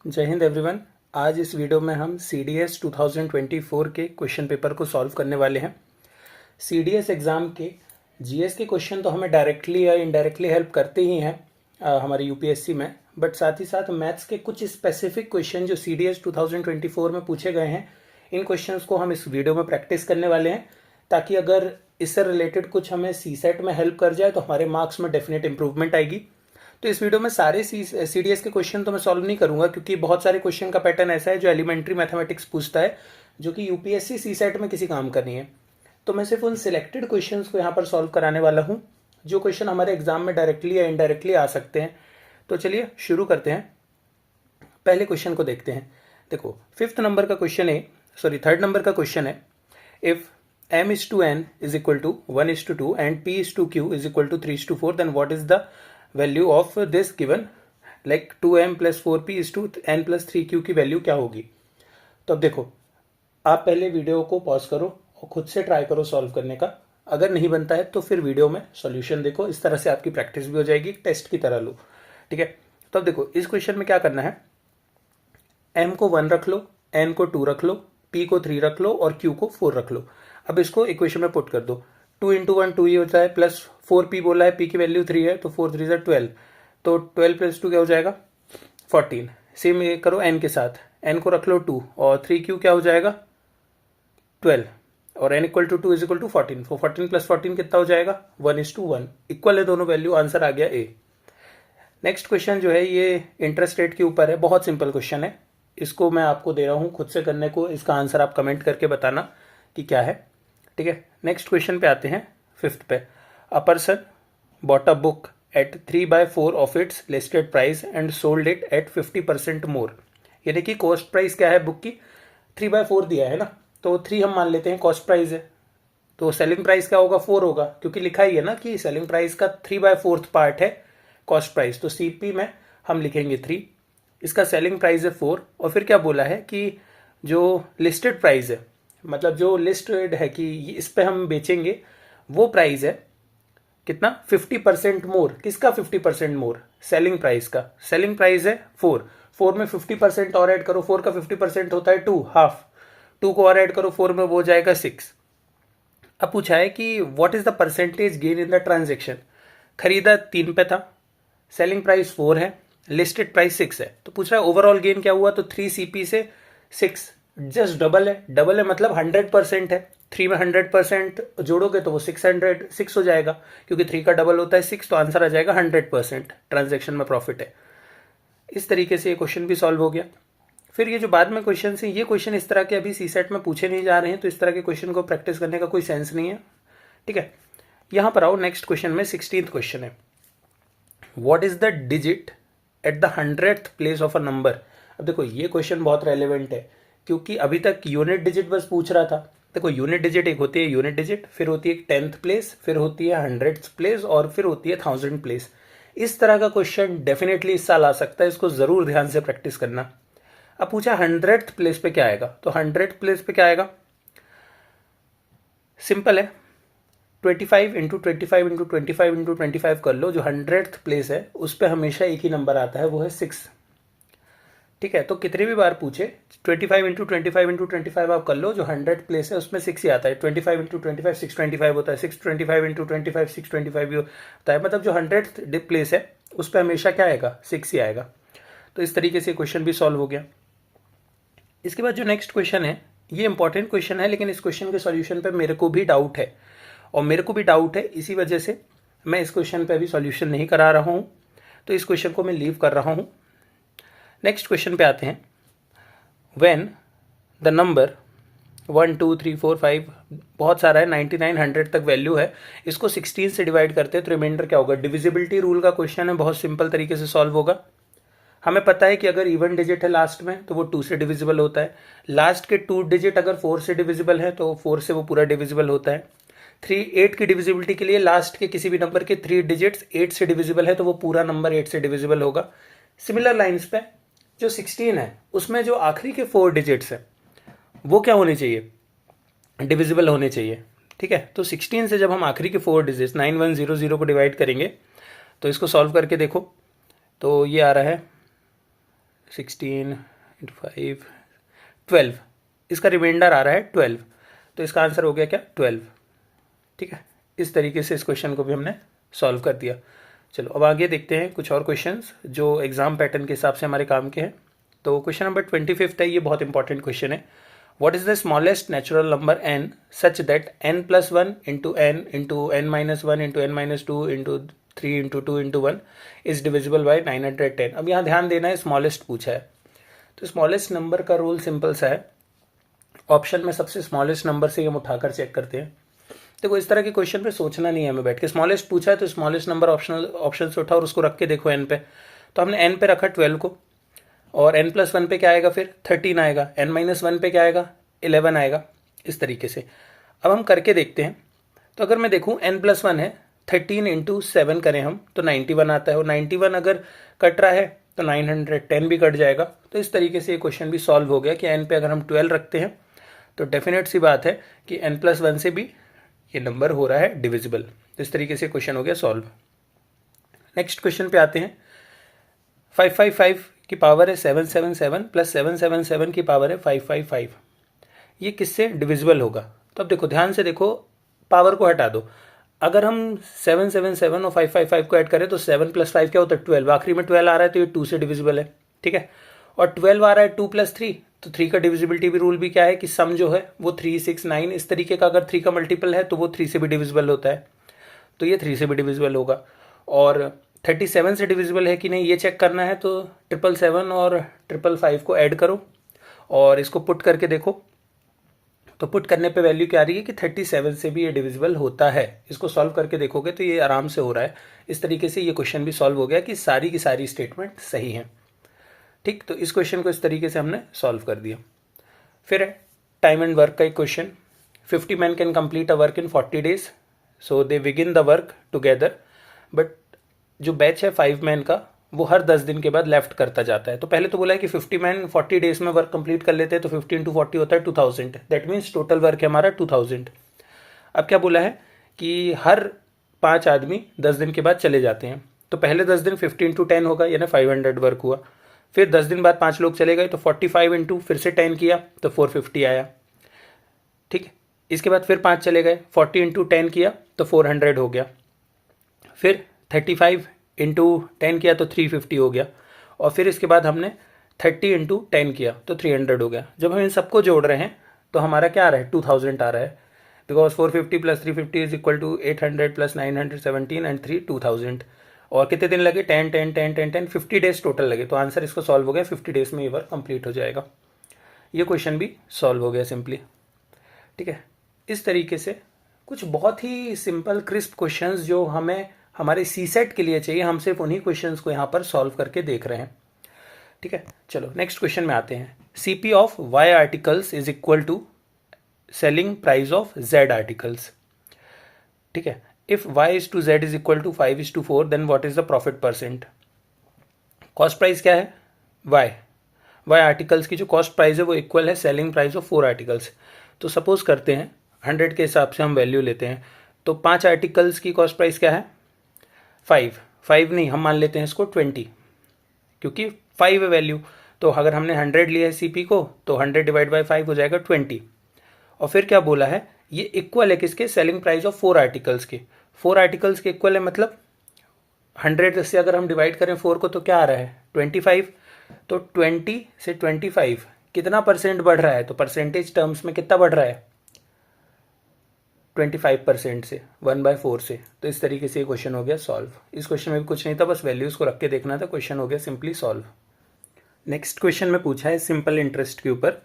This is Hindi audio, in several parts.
जय हिंद एवरीवन। आज इस वीडियो में हम CDS 2024 के क्वेश्चन पेपर को सॉल्व करने वाले हैं। CDS एग्ज़ाम के GS के क्वेश्चन तो हमें डायरेक्टली या इनडायरेक्टली हेल्प करते ही हैं हमारे UPSC में, बट साथ ही साथ मैथ्स के कुछ स्पेसिफिक क्वेश्चन जो CDS 2024 में पूछे गए हैं, इन क्वेश्चंस को हम इस वीडियो में प्रैक्टिस करने वाले हैं, ताकि अगर इससे रिलेटेड कुछ हमें CSET में हेल्प कर जाए तो हमारे मार्क्स में डेफिनेट इंप्रूवमेंट आएगी। तो इस वीडियो में सारे CDS के क्वेश्चन तो मैं सॉल्व नहीं करूंगा, क्योंकि बहुत सारे क्वेश्चन का पैटर्न ऐसा है जो एलिमेंट्री मैथमेटिक्स पूछता है, जो कि UPSC CSET में किसी काम का नहीं है। तो मैं सिर्फ उन सिलेक्टेड क्वेश्चंस को यहाँ पर सॉल्व कराने वाला हूँ, जो क्वेश्चन हमारे एग्जाम में डायरेक्टली या इनडायरेक्टली आ सकते हैं। तो चलिए शुरू करते हैं। पहले क्वेश्चन को देखते हैं। देखो, थर्ड नंबर का क्वेश्चन है, if m is to n is equal to 1 is to 2 and p is to q is equal to 3 is to 4, then what is the value of this given, like 2m plus 4p is to n plus 3q की वैल्यू क्या होगी। तो अब देखो, आप पहले वीडियो को पॉज करो और खुद से ट्राई करो सॉल्व करने का। अगर नहीं बनता है तो फिर वीडियो में सॉल्यूशन देखो, इस तरह से आपकी प्रैक्टिस भी हो जाएगी, टेस्ट की तरह लो, ठीक है। तो अब देखो, इस क्वेश्चन में क्या करना है, m को 1 रख लो, n को 2 रख लो, p को 3 रख लो और q को 4 रख लो। अब इसको इक्वेशन में पुट कर दो। 2 इंटू 1 2 ही होता है, प्लस 4p बोला है, p की वैल्यू 3 है तो 4 3 12, तो 12 प्लस 2 क्या हो जाएगा 14। सेम ये करो n के साथ, n को रख लो 2 और 3q क्या हो जाएगा 12 और n equal to 2 is equal to 14। तो 14 प्लस 14 कितना हो जाएगा 1:1, इक्वल है दोनों वैल्यू, आंसर आ गया A। नेक्स्ट क्वेश्चन जो है ये इंटरेस्ट रेट के ऊपर है, बहुत सिंपल क्वेश्चन है, इसको मैं आपको दे रहा हूँ खुद से करने को। इसका आंसर आप कमेंट करके बताना कि क्या है, ठीक है। नेक्स्ट क्वेश्चन पे आते हैं, 5th पे। A person bought a book at 3/4 of its listed price and sold it at 50% more. यानी कि कॉस्ट प्राइस क्या है बुक की, 3/4 दिया है ना, तो 3 हम मान लेते हैं कॉस्ट प्राइस है, तो सेलिंग प्राइस क्या होगा 4 होगा, क्योंकि लिखा ही है ना कि सेलिंग प्राइस का 3/4 पार्ट है कॉस्ट प्राइस, तो CP में हम लिखेंगे 3, इसका सेलिंग प्राइस है 4, और फिर क्या बोला है कि जो लिस्टेड प्राइस है, मतलब जो लिस्टेड है कि इस पे हम बेचेंगे, वो प्राइस है कितना 50% मोर। किसका 50% मोर, सेलिंग प्राइस का। सेलिंग प्राइस है 4 में 50% और ऐड करो, 4 का 50% होता है 2, हाफ, 2 को और ऐड करो 4 में, वो जाएगा 6। अब पूछा है कि what is the percentage gain in the transaction. खरीदा 3 पे था, सेलिंग प्राइस 4 है, लिस्टेड प्राइस 6 है, तो पूछ रहा है ओवरऑल गेन क्या हुआ, तो 3 CP से 6 जस्ट डबल है मतलब 100% है। 3 में 100% जोड़ोगे तो वो 6 हो जाएगा, क्योंकि 3 का डबल होता है 6, तो आंसर आ जाएगा 100%, ट्रांजेक्शन में प्रॉफिट है। इस तरीके से ये क्वेश्चन भी सॉल्व हो गया। फिर ये जो बाद में क्वेश्चन है, ये क्वेश्चन इस तरह के अभी CSET में पूछे नहीं जा रहे हैं, तो इस तरह के क्वेश्चन को प्रैक्टिस करने का कोई सेंस नहीं है, ठीक है। यहाँ पर आओ, नेक्स्ट क्वेश्चन में 16th क्वेश्चन है, what is the digit at the 100th place of a number. अब देखो, ये क्वेश्चन बहुत रेलिवेंट है, क्योंकि अभी तक यूनिट डिजिट बस पूछ रहा था। देखो, यूनिट डिजिट एक होती है यूनिट डिजिट, फिर होती है 10th प्लेस, फिर होती है 100th प्लेस और फिर होती है 1000 प्लेस। इस तरह का क्वेश्चन डेफिनेटली इस साल आ सकता है, इसको जरूर ध्यान से प्रैक्टिस करना। अब पूछा 100th प्लेस पे क्या आएगा, तो 100th प्लेस पे क्या आएगा, सिंपल है, 25 इंटू 25 इंटू 25 इंटू 25 कर लो। जो 100th प्लेस है उस पर हमेशा एक ही नंबर आता है, वो है 6, ठीक है। तो कितने भी बार पूछे 25 इंटू 25 इंटू 25 आप कर लो, जो 100th प्लेस है उसमें 6 ही आता है। 25 इंटू 25 625 होता है, 625 इंटू 25 625 भी होता है, मतलब जो 100th प्लेस है उस पर हमेशा क्या आएगा 6 ही आएगा। तो इस तरीके से क्वेश्चन भी सॉल्व हो गया। इसके बाद जो नेक्स्ट क्वेश्चन है, ये इंपॉर्टेंट क्वेश्चन है, लेकिन इस क्वेश्चन के सॉल्यूशन पे मेरे को भी डाउट है, और मेरे को भी डाउट है, इसी वजह से मैं इस क्वेश्चन पे अभी सॉल्यूशन नहीं करा रहा हूँ, तो इस क्वेश्चन को मैं लीव कर रहा हूँ। नेक्स्ट क्वेश्चन पे आते हैं, व्हेन द नंबर 1 2 3 4 5 बहुत सारा है, 99 100 तक वैल्यू है, इसको 16 से डिवाइड करते हैं तो रिमाइंडर क्या होगा। डिविजिबिलिटी रूल का क्वेश्चन है, बहुत सिंपल तरीके से सॉल्व होगा। हमें पता है कि अगर इवन डिजिट है लास्ट में तो वो 2 से डिविजिबल होता है, लास्ट के 2 डिजिट अगर 4 से डिविजिबल है तो 4 से वो पूरा डिविजिबल होता है। 8 की डिविजिबिलिटी के लिए लास्ट के किसी भी नंबर के 3 डिजिट्स 8 से डिविजिबल है तो वो पूरा नंबर 8 से डिविजिबल होगा। सिमिलर लाइंस पे जो 16 है उसमें जो आखिरी के 4 डिजिट्स है वो क्या होने चाहिए, डिविजिबल होने चाहिए, ठीक है। तो 16 से जब हम आखिरी के 4 डिजिट्स 9100 को डिवाइड करेंगे तो इसको सॉल्व करके देखो, तो ये आ रहा है 16 इंटू 5 12, इसका रिमाइंडर आ रहा है 12, तो इसका आंसर हो गया क्या 12। ठीक है, इस तरीके से इस क्वेश्चन को भी हमने सॉल्व कर दिया। चलो अब आगे देखते हैं कुछ और क्वेश्चंस जो एग्जाम पैटर्न के हिसाब से हमारे काम के हैं। तो क्वेश्चन नंबर 25 है, ये बहुत इंपॉर्टेंट क्वेश्चन है। What is the smallest natural number n such that n+1 into n into n-1 into n-2 into 3 into 2 into 1 is divisible by 910। अब यहाँ ध्यान देना है, स्मॉलेस्ट पूछा है, तो स्मॉलेस्ट नंबर का रूल सिंपल सा है, ऑप्शन में सबसे स्मॉलेस्ट नंबर से हम उठाकर चेक करते हैं। देखो इस तरह के क्वेश्चन पे सोचना नहीं है हमें बैठ के, स्मॉलेस्ट पूछा है तो स्मॉलेस्ट नंबर ऑप्शन से उठा और उसको रख के देखो n पे। तो हमने n पे रखा 12 को, और n+1 पे क्या आएगा फिर 13 आएगा, n-1 पे क्या आएगा 11 आएगा, इस तरीके से। अब हम करके देखते हैं। तो अगर मैं देखूँ n+1 है, 13 इंटू 7 करें हम तो 91 आता है, और 91 अगर कट रहा है तो 910 भी कट जाएगा। तो इस तरीके से ये क्वेश्चन भी सॉल्व हो गया कि n पे अगर हम 12 रखते हैं तो डेफिनेट सी बात है कि n+1 से भी ये नंबर हो रहा है डिविजिबल। तो इस तरीके से क्वेश्चन हो गया सॉल्व। नेक्स्ट क्वेश्चन पे आते हैं। 555 की पावर है 777 प्लस 777 की पावर है 555, ये किससे डिविजिबल होगा? तो अब देखो ध्यान से देखो, पावर को हटा दो। अगर हम 777 और 555 को ऐड करें तो 7 + 5 क्या होता है 12, आखिरी में 12 आ रहा है तो ये 2 से डिविजिबल है। ठीक है, और 12 आ रहा है 2 + 3, तो 3 का डिविजिबिलिटी भी रूल भी क्या है कि सम जो है वो 3, 6, 9 इस तरीके का, अगर 3 का मल्टीपल है तो वो 3 से भी डिविजिबल होता है, तो ये 3 से भी डिविजिबल होगा। और 37 से डिविजिबल है कि नहीं ये चेक करना है, तो 777 और 555 को ऐड करो और इसको पुट करके देखो। तो पुट करने पे वैल्यू क्या आ रही है कि 37 से भी ये डिविजिबल होता है। इसको सॉल्व करके देखोगे तो ये आराम से हो रहा है। इस तरीके से ये क्वेश्चन भी सॉल्व हो गया कि सारी की सारी स्टेटमेंट सही हैं। ठीक, तो इस क्वेश्चन को इस तरीके से हमने सॉल्व कर दिया। फिर है टाइम एंड वर्क का एक question. 50 man can complete a work in 40 days, so they begin the work together, but जो बैच है 5 मैन का वो हर 10 दिन के बाद लेफ्ट करता जाता है। तो पहले तो बोला है कि 50 मैन 40 डेज में वर्क कंप्लीट कर लेते हैं, तो 50 × 40 होता है 2000, दैट मीन्स टोटल वर्क है हमारा 2000। अब क्या बोला है कि हर 5 आदमी 10 दिन के बाद चले जाते हैं, तो पहले 10 दिन 50 × 10 होगा, यानी 500 वर्क हुआ। फिर 10 दिन बाद 5 लोग चले गए तो 45 इंटू फिर से 10 किया तो 450 आया। ठीक है, इसके बाद फिर 5 चले गए, 40 इंटू 10 किया तो 400 हो गया। फिर 35 इंटू 10 किया तो 350 हो गया, और फिर इसके बाद हमने 30 इंटू 10 किया तो 300 हो गया। जब हम इन सबको जोड़ रहे हैं तो हमारा क्या आ रहा है 2000 आ रहा है, because 450 + 350 is equal to 800 + 917 and 3 2000। और कितने दिन लगे 10 10 10 10 10 50 डेज टोटल लगे। तो आंसर इसको सॉल्व हो गया, 50 डेज में ये वर्क कंप्लीट हो जाएगा। ये क्वेश्चन भी सॉल्व हो गया सिंपली। ठीक है, इस तरीके से कुछ बहुत ही सिंपल क्रिस्प क्वेश्चंस जो हमें हमारे सीसेट के लिए चाहिए, हम सिर्फ उन्हीं क्वेश्चंस को यहाँ पर सॉल्व करके देख रहे हैं। ठीक है, चलो नेक्स्ट क्वेश्चन में आते हैं। CP of Y articles is equal to selling price of Z articles. ठीक है, if Y is to Z is equal to 5:4 then what is the profit %? Cost price क्या है Y आर्टिकल्स की जो कॉस्ट प्राइस है वो इक्वल है सेलिंग प्राइस ऑफ 4 आर्टिकल्स। तो सपोज करते हैं 100 के हिसाब से हम वैल्यू लेते हैं, तो 5 आर्टिकल्स की कॉस्ट प्राइस क्या है 5 नहीं, हम मान लेते हैं इसको 20, क्योंकि 5 है वैल्यू। तो अगर हमने 100 लिया है CP को तो 100 / 5 हो जाएगा 20। और फिर क्या बोला है, ये इक्वल है किसके, सेलिंग प्राइस ऑफ 4 आर्टिकल्स के। 4 आर्टिकल्स के इक्वल है, मतलब 100 से अगर हम डिवाइड करें 4 को तो क्या आ रहा है 25। तो 20 से 25 कितना % बढ़ रहा है, तो परसेंटेज टर्म्स में कितना बढ़ रहा है 25% से 1/4 से। तो इस तरीके से ये क्वेश्चन हो गया सॉल्व। इस क्वेश्चन में भी कुछ नहीं था, बस वैल्यूज को रख के देखना था, क्वेश्चन हो गया सिंपली सॉल्व। नेक्स्ट क्वेश्चन में पूछा है सिंपल इंटरेस्ट के ऊपर।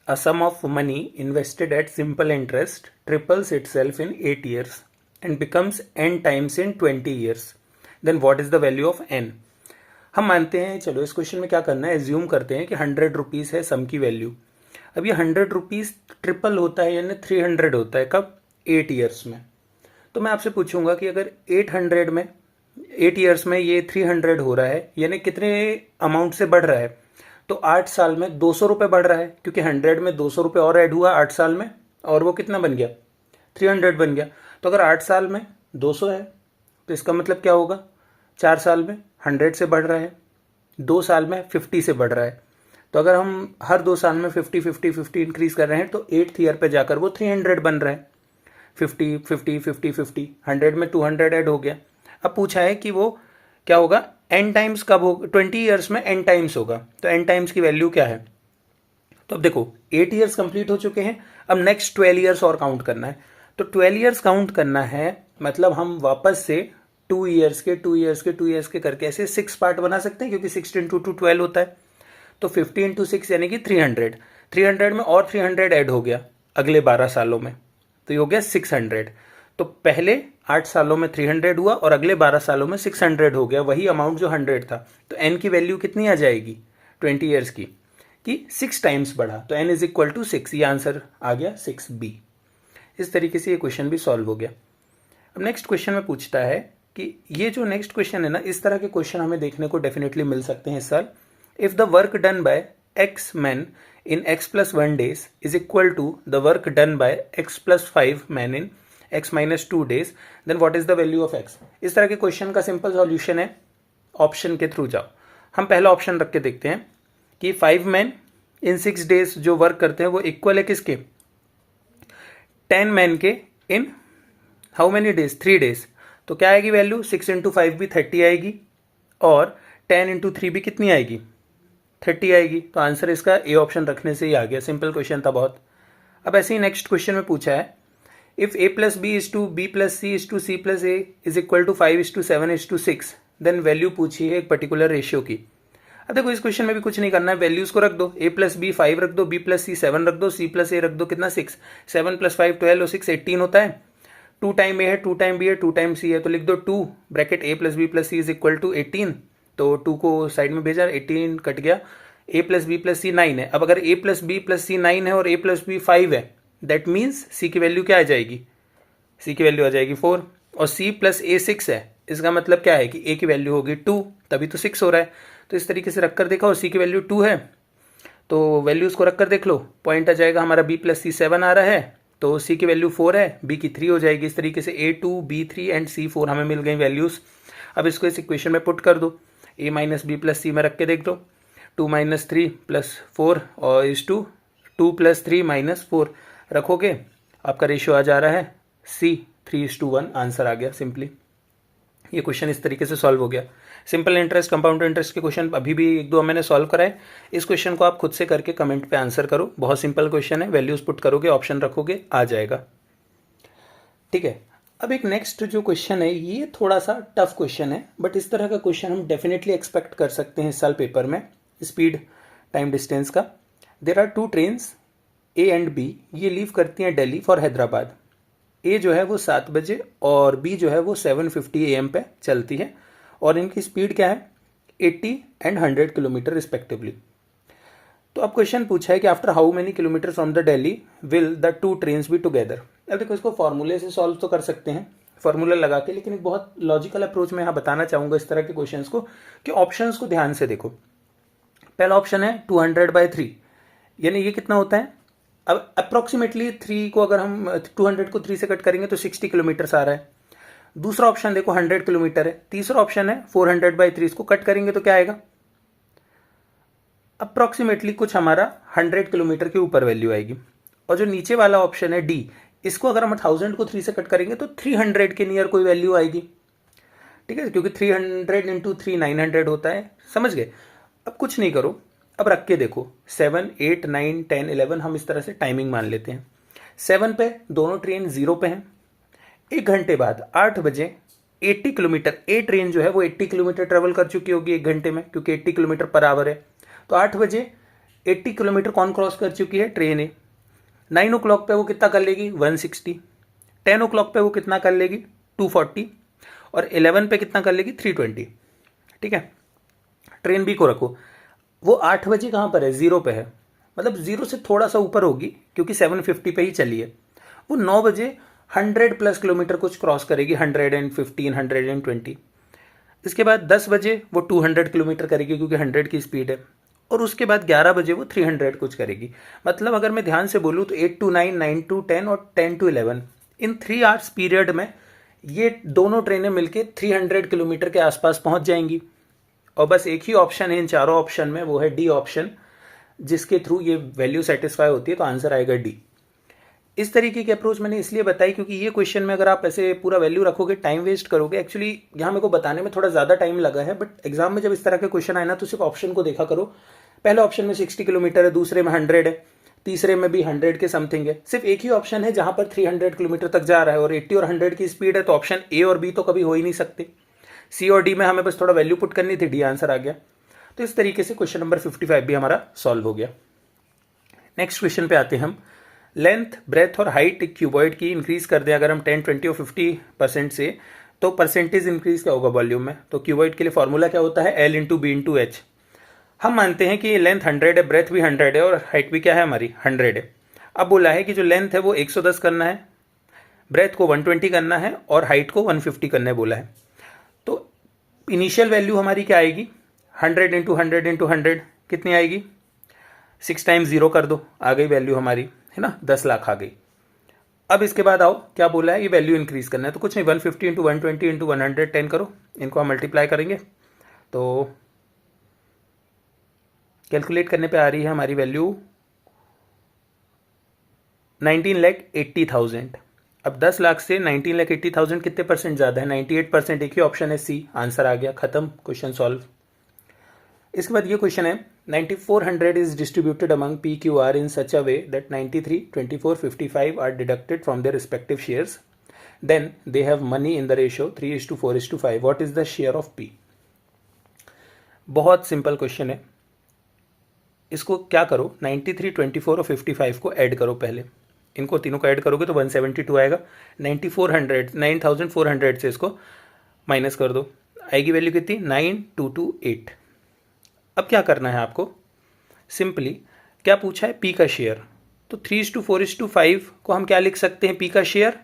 A sum of money invested at simple interest triples itself in 8 years and becomes n times in 20 years, then what is the value of n? हम मानते हैं, चलो इस क्वेश्चन में क्या करना है, एज्यूम करते हैं कि 100 रुपीज़ है सम की वैल्यू। अब ये 100 रुपीज़ ट्रिपल होता है यानी 300 होता है, कब 8 years में। तो मैं आपसे पूछूंगा कि अगर 8 years में ये 300 हो रहा है, यानी कितने अमाउंट से बढ़ रहा है, तो 8 साल में 200 रुपये बढ़ रहा है, क्योंकि 100 में 200 रुपये और ऐड हुआ 8 साल में, और वो कितना बन गया 300 बन गया। तो अगर 8 साल में 200 है तो इसका मतलब क्या होगा 4 साल में 100 से बढ़ रहा है, 2 साल में 50 से बढ़ रहा है। तो अगर हम हर 2 साल में 50 50 50 इंक्रीज कर रहे हैं तो 8th ईयर पे जाकर वो 300 बन रहा है। 50 50 50 50 100 में 200 ऐड हो गया। अब पूछा है कि वो क्या होगा, n टाइम्स कब होगा, 20 ईयर्स में n टाइम्स होगा। तो n टाइम्स की वैल्यू क्या है? तो अब देखो 8 ईयर्स कंप्लीट हो चुके हैं, अब नेक्स्ट 12 ईयर्स और काउंट करना है। तो 12 ईयर्स काउंट करना है, मतलब हम वापस से 2 ईयर्स के 2 ईयर्स के 2 ईयर्स के करके ऐसे 6 पार्ट बना सकते हैं, क्योंकि 6 इंटू 2 12 होता है। तो 50 इंटू 6 यानी कि 300। 300 में और 300 ऐड हो गया अगले 12 सालों में, तो ये हो गया 600। तो पहले 8 सालों में 300 हुआ और अगले 12 सालों में 600 हो गया, वही अमाउंट जो 100 था। तो n की वैल्यू कितनी आ जाएगी 20 ईयर्स की, कि 6 टाइम्स बढ़ा। तो n इज इक्वल टू 6, ये आंसर आ गया 6B। इस तरीके से ये क्वेश्चन भी सॉल्व हो गया। अब नेक्स्ट क्वेश्चन में पूछता है कि ये जो नेक्स्ट क्वेश्चन है ना, इस तरह के क्वेश्चन हमें देखने को डेफिनेटली मिल सकते हैं इस साल। If the work done by x men in x plus 1 days is equal to the work done by x plus 5 men in x minus 2 days, then what is the value of x? इस तरह के क्वेश्चन का सिंपल सॉल्यूशन है, ऑप्शन के थ्रू जाओ। हम पहला ऑप्शन रख के देखते हैं कि 5 men in 6 days जो वर्क करते हैं वो इक्वल है किसके, 10 men के in how many days, 3 days। तो क्या आएगी वैल्यू, 6 इंटू 5 भी 30 आएगी और 10 इंटू 3 भी कितनी आएगी, 30 आएगी। तो आंसर इसका ए ऑप्शन रखने से ही आ गया, सिंपल क्वेश्चन था बहुत। अब ऐसे ही नेक्स्ट क्वेश्चन में पूछा है if a plus B is to B plus C is to C plus A is equal to 5:7:6, then value पूछी है एक पर्टिकुलर रेशियो की। अब देखो इस क्वेश्चन में भी कुछ नहीं करना है, वैल्यूज को रख दो, a प्लस बी 5 रख दो, b प्लस सी 7 रख दो, c प्लस ए रख दो, कितना 6, 7 प्लस 5 12 और 6 18 होता है। 2 टाइम ए है, 2 टाइम बी है, 2 टाइम सी है, तो लिख दो 2 bracket a plus B plus C is equal to 18। तो 2 को साइड में भेजा, 18 कट गया, a प्लस बी प्लस सी 9 है। अब अगर a प्लस बी प्लस सी 9 है और a प्लस बी 5 है, दैट मीन्स c की वैल्यू क्या आ जाएगी, c की वैल्यू आ जाएगी 4, और c प्लस a 6 है। इसका मतलब क्या है कि a की वैल्यू होगी 2, तभी तो 6 हो रहा है। तो इस तरीके से रखकर देखा और c की वैल्यू 2 है, तो वैल्यूज को रखकर देख लो, पॉइंट आ जाएगा हमारा b प्लस सी 7 आ रहा है, तो c की वैल्यू 4 है, b की 3 हो जाएगी। इस तरीके से a2 b3 एंड c4 हमें मिल गई वैल्यूज। अब इसको इस इक्वेशन में पुट कर दो, a माइनस बी प्लस सी में रख के देख दो, 2 माइनस 3 प्लस 4 और इज टू 2 प्लस 3 माइनस 4 रखोगे, आपका रेशियो आ जा रहा है c 3:1, आंसर आ गया सिंपली। ये क्वेश्चन इस तरीके से सॉल्व हो गया। सिंपल इंटरेस्ट, कंपाउंड इंटरेस्ट के क्वेश्चन अभी भी 1-2 मैंने सॉल्व कराए। इस क्वेश्चन को आप खुद से करके कमेंट पे आंसर करो, बहुत सिंपल क्वेश्चन है, वैल्यूज पुट करोगे, ऑप्शन रखोगे, आ जाएगा। ठीक है, अब एक नेक्स्ट जो क्वेश्चन है ये थोड़ा सा टफ क्वेश्चन है, बट इस तरह का क्वेश्चन हम डेफिनेटली एक्सपेक्ट कर सकते हैं इस साल पेपर में, स्पीड टाइम डिस्टेंस का। There are 2 trains A and B, ये लीव करती हैं दिल्ली फॉर हैदराबाद। ए जो है वो 7 बजे और बी जो है वो 7:50 AM पे चलती है, और इनकी स्पीड क्या है 80 एंड 100 किलोमीटर रिस्पेक्टिवली। तो अब क्वेश्चन पूछा है कि after how many kilometre from the Delhi will the 2 trains be together. अब देखो इसको फॉर्मूले से सॉल्व तो कर सकते हैं, फॉर्मूला लगा के, लेकिन एक बहुत लॉजिकल अप्रोच में यहाँ बताना चाहूँगा इस तरह के क्वेश्चंस को, कि ऑप्शंस को ध्यान से देखो। पहला ऑप्शन है 200/3, यानी ये कितना होता है, अब अप्रोक्सीमेटली 3 को अगर हम 200 को 3 से कट करेंगे तो 60 किलोमीटर आ रहा है। दूसरा ऑप्शन देखो 100 किलोमीटर है। तीसरा ऑप्शन है 400/3, इसको कट करेंगे तो क्या आएगा, अप्रोक्सीमेटली कुछ हमारा 100 किलोमीटर के ऊपर वैल्यू आएगी। और जो नीचे वाला ऑप्शन है डी, इसको अगर हम 1000 को 3 से कट करेंगे तो 300 के नियर कोई वैल्यू आएगी। ठीक है, क्योंकि 300 इंटू 3 900 होता है, समझ गए। अब कुछ नहीं करो, अब रख के देखो 7 8 9 10 11, हम इस तरह से टाइमिंग मान लेते हैं। 7 पे दोनों ट्रेन 0 पे हैं, 1 घंटे बाद 8 बजे 80 किलोमीटर, ए ट्रेन जो है वो 80 किलोमीटर ट्रेवल कर चुकी होगी 1 घंटे में, क्योंकि 80 किलोमीटर पर आवर है। तो 8 बजे 80 किलोमीटर कौन क्रॉस कर चुकी है, ट्रेन है। 9 o'clock पे वो कितना कर लेगी 160, 10 o'clock पे वो कितना कर लेगी 240, और 11 पे कितना कर लेगी 320। ठीक है, ट्रेन बी को रखो, वो 8 बजे कहाँ पर है, 0 पे है, मतलब 0 से थोड़ा सा ऊपर होगी क्योंकि 750 पे ही चली है। वो 9 बजे 100 प्लस किलोमीटर कुछ क्रॉस करेगी, 115 120। इसके बाद 10 बजे वो 200 किलोमीटर करेगी क्योंकि 100 की स्पीड है, और उसके बाद 11 बजे वो 300 कुछ करेगी। मतलब अगर मैं ध्यान से बोलूँ तो 8 to 9 9 to 10 और 10 to 11, इन 3 आवर्स पीरियड में ये दोनों ट्रेनें मिलके 300 किलोमीटर के आसपास पहुंच जाएंगी। और बस एक ही ऑप्शन है इन चारों ऑप्शन में, वो है डी ऑप्शन, जिसके थ्रू ये वैल्यू सेटिस्फाई होती है, तो आंसर आएगा डी। इस तरीके की अप्रोच मैंने इसलिए बताई क्योंकि ये क्वेश्चन में अगर आप ऐसे पूरा वैल्यू रखोगे, टाइम वेस्ट करोगे। एक्चुअली यहाँ मेरे को बताने में थोड़ा ज़्यादा टाइम लगा है, बट एग्जाम में जब इस तरह के क्वेश्चन आए ना तो सिर्फ ऑप्शन को देखा करो। पहले ऑप्शन में 60 किलोमीटर है, दूसरे में 100 है, तीसरे में भी 100 के समथिंग है। सिर्फ एक ही ऑप्शन है जहाँ पर 300 किलोमीटर तक जा रहा है और 80 और 100 की स्पीड है, तो ऑप्शन ए और बी तो कभी हो ही नहीं सकते। सी और डी में हमें बस थोड़ा वैल्यू पुट करनी थी, डी आंसर आ गया। तो इस तरीके से क्वेश्चन नंबर 55 भी हमारा सॉल्व हो गया। नेक्स्ट क्वेश्चन पे आते हैं हम। लेंथ, ब्रेथ और हाइट एक क्यूबॉइड की इंक्रीज कर दें अगर हम 10, 20 और 50% से, तो परसेंटेज इंक्रीज क्या होगा वॉल्यूम में। तो क्यूबॉइड के लिए फॉर्मूला क्या होता है, L into B into H. हम मानते हैं कि ये लेंथ 100 है, ब्रेथ भी 100 है और हाइट भी क्या है हमारी 100 है। अब बोला है कि जो लेंथ है वो 110 करना है, ब्रेथ को 120 करना है और हाइट को 150 करना है बोला है। तो इनिशियल वैल्यू हमारी क्या आएगी, 100 इंटू 100 इंटू 100 कितनी आएगी, 6 टाइम्स 0 कर दो, आ गई वैल्यू हमारी, है ना, 10 लाख आ गई। अब इसके बाद आओ क्या बोला है, ये वैल्यू इंक्रीज करना है। तो कुछ नहीं, 150 इंटू 120 इंटू 110 करो, इनको हम मल्टीप्लाई करेंगे तो कैलकुलेट करने पे आ रही है हमारी वैल्यू 19,80,000। अब 10 लाख से 19,80,000 कितने परसेंट ज़्यादा है, 98%। एक ही ऑप्शन है सी, आंसर आ गया, खत्म, क्वेश्चन सॉल्व। इसके बाद ये क्वेश्चन है, 9400 is distributed among P Q R in such a way that 93, 24, 55 are deducted from their respective shares, then they have money in the ratio 3:4:5, what is the share of P. बहुत सिंपल क्वेश्चन है। इसको क्या करो, 93, 24 और 55 को ऐड करो पहले, इनको तीनों को ऐड करोगे तो 172 आएगा। 9,400 से इसको माइनस कर दो, आएगी वैल्यू कितनी, 9228। अब क्या करना है आपको, सिंपली क्या पूछा है, पी का शेयर। तो 3:4:5 को हम क्या लिख सकते हैं, पी का शेयर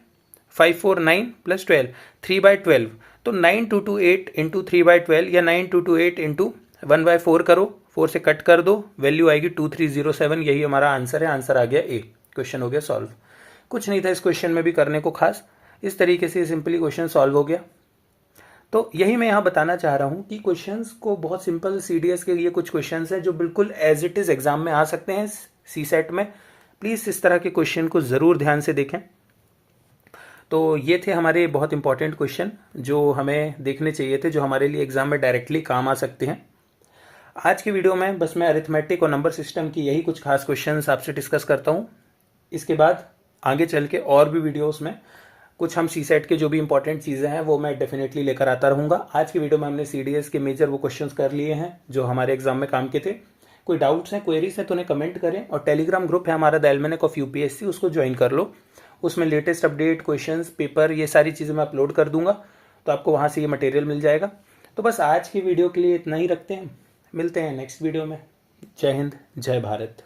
549 + 12, 3/12। तो 9228 इंटू 3/12 या 9228 इंटू 1/4 करो, 4 से कट कर दो, वैल्यू आएगी 2307। यही हमारा आंसर है, आंसर आ गया ए। क्वेश्चन हो गया सॉल्व। कुछ नहीं था इस क्वेश्चन में भी करने को खास, इस तरीके से सिंपली क्वेश्चन सॉल्व हो गया। तो यही मैं यहाँ बताना चाह रहा हूँ कि क्वेश्चंस को बहुत सिंपल, सीडीएस के लिए कुछ क्वेश्चंस हैं जो बिल्कुल एज इट इज़ एग्जाम में आ सकते हैं सी सेट में। प्लीज़ इस तरह के क्वेश्चन को ज़रूर ध्यान से देखें। तो ये थे हमारे बहुत इंपॉर्टेंट क्वेश्चन जो हमें देखने चाहिए थे, जो हमारे लिए एग्जाम में डायरेक्टली काम आ सकते हैं। आज की वीडियो में बस मैं अरिथमेटिक और नंबर सिस्टम की यही कुछ खास क्वेश्चंस आपसे डिस्कस करता हूँ। इसके बाद आगे चल के और भी वीडियोस में कुछ हम सी सेट के जो भी इंपॉर्टेंट चीज़ें हैं वो मैं डेफिनेटली लेकर आता रहूँगा। आज की वीडियो में हमने सीडीएस के मेजर वो क्वेश्चंस कर लिए हैं जो हमारे एग्जाम में काम के थे। कोई डाउट्स हैं, क्वेरीज हैं तो उन्हें कमेंट करें, और टेलीग्राम ग्रुप है हमारा द एल्मेनेक ऑफ यूपीएससी, उसको ज्वाइन कर लो। उसमें लेटेस्ट अपडेट, क्वेश्चंस, पेपर, ये सारी चीज़ें मैं अपलोड कर दूंगा, तो आपको वहाँ से ये मटेरियल मिल जाएगा। तो बस आज की वीडियो के लिए इतना ही रखते हैं, मिलते हैं नेक्स्ट वीडियो में। जय हिंद, जय भारत।